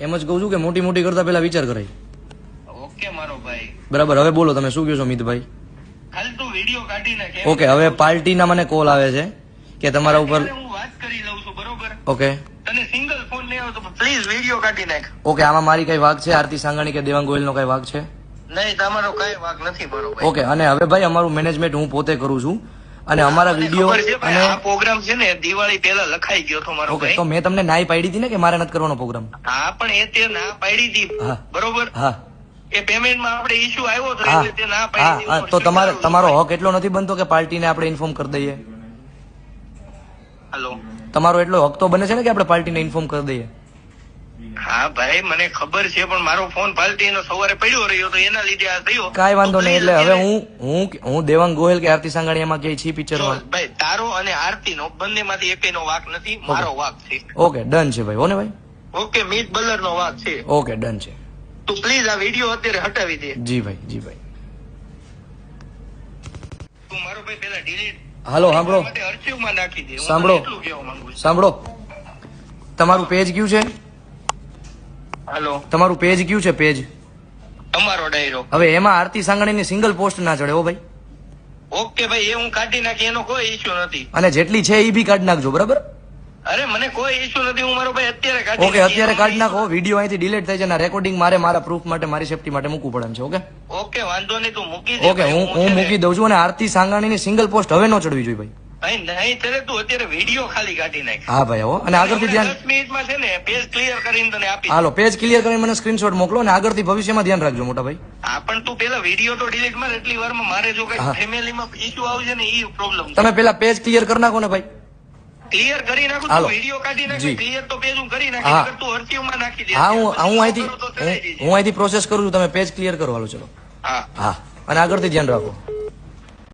એમ જ કહું છું કે મોટી મોટી કરતા પેલા વિચાર કરાય. ઓકે મારો ભાઈ. બરાબર, હવે બોલો તમે શું કહો છો મિતભાઈ? ખાલી તું વિડીયો કાઢી નાખ. ઓકે, હવે પાર્ટીના મને કોલ આવે છે કે તમારા ઉપર. હું વાત કરી લઉં છું બરોબર. ઓકે તને સિંગલ ફોન નહીં આવતો પ્લીઝ વિડીયો કાઢી નાખ. ઓકે, આમાં મારી કઈ વાક છે? આરતી સાંગાણી કે દેવાંગ ગોયલ નો કઈ વાક છે? નહીં, તમારો કઈ વાક નથી મારો ભાઈ. ઓકે, અને હવે ભાઈ અમારું મેનેજમેન્ટ હું પોતે કરું છું અને અમારા વિડીયો અને આ પ્રોગ્રામ છે ને દિવાળી પહેલા લખાઈ ગયો હતો મારો ઓકે, ભાઈ. તો મેં તમને નાઈ પાડી હતી ને કે મારે નથી કરવાનો પ્રોગ્રામ? હા પણ એ તે ના પાડી હતી હા. બરોબર. હા એ પેમેન્ટ માં આપણે ઇશ્યુ આવ્યો હતો હા એટલે તે ના હા પાડી હા, હતી. તો તમારો હક એટલો નથી બનતો કે પાર્ટીને આપણે ઇન્ફોર્મ કરી દઈએ? હેલો. તમારો એટલો હક તો બને છે ને કે આપણે પાર્ટીને ઇન્ફોર્મ કરી દઈએ? હા ભાઈ મને ખબર છે પણ મારો ફોન પાલટીનો સવારે પડ્યો રહ્યો તો એના લીધે આ થયો. કાંઈ વાંધો નહીં. એટલે હવે હું દેવાંગ ગોહિલ કે આરતી સાંગાણી એમાં ક્યાંય છી પિક્ચરમાં? જો ભાઈ તારો અને આરતી નો બંને માંથી એકેયનો વાક નથી, મારો વાક છે. ઓકે ડન છે ભાઈ. હો ને ભાઈ? ઓકે, મીત બલર નો વાક છે. ઓકે ડન છે. તું પ્લીઝ આ વિડીયો અત્યારે હટાવી દે. જી ભાઈ, જી ભાઈ. તું મારો ભાઈ પેલા ડિલીટ હાલો સાંભળો, માટે archive માં નાખી દે. હું સાંભળો. તને એટલું કહેવા માંગુ છું. સાંભળો, તમારું પેજ કયું છે? હાલો. તમારું પેજ કયું છે? પેજ તમારો ડાયરો. હવે એમાં આરતી સાંગાણીની સિંગલ પોસ્ટ ના ચડે હો ભાઈ. ઓકે ભાઈ, એ હું કાઢી નાખી, એનો કોઈ ઇશ્યુ નથી. અને જેટલી છે એ બી કાઢી નાખજો, બરાબર? અરે મને કોઈ ઇશ્યુ નથી, હું મારો ભાઈ અત્યારે કાઢી ઓકે, અત્યારે કાઢી નાખો. વિડીયો અહીંથી ડિલીટ થઈ જાય. રેકોર્ડિંગ મારા પ્રૂફ માટે, મારી સેફટી માટે મૂકવું પડે એમ છે. ઓકે ઓકે, વાંધો નહીં, તું મૂકી દે. ઓકે, હું મૂકી દઉં છું. અને આરતી સાંગાણીની સિંગલ પોસ્ટ હવે નો ચડવી જોઈએ ભાઈ. નહીં નહીં, ત્યારે તું અત્યારે વિડીયો ખાલી કાઢી નાખ. હા ભાઈ, હો. અને આગળથી ધ્યાન 10 મિનિટમાં છે ને પેજ ક્લિયર કરીને તને આપી. હાલો, પેજ ક્લિયર કરીને મને સ્ક્રીનશોટ મોકલો અને આગળથી ભવિષ્યમાં ધ્યાન રાખજો મોટા ભાઈ. હા પણ તું પેલા વિડીયો તો ડિલીટ માર. એટલી વારમાં મારે જો કઈ હા. ફેમિલીમાં ઇશ્યુ આવશે ને એ પ્રોબ્લેમ તમે પેલા પેજ ક્લિયર કરી નાખો ને ભાઈ. ક્લિયર કરી નાખું. હાલો. તું વિડીયો કાઢી નાખ. જી. ક્લિયર તો પેજ હું કરી હા. નાખી. તું archive માં નાખી દે. હા, હું પછી કરું તો ચડાઈ દેજે. અહીંથી પ્રોસેસ કરું છું. તમે પેજ ક્લિયર કરો. હાલો ચલો. હા. હા, અને આગળથી ધ્યાન રાખો.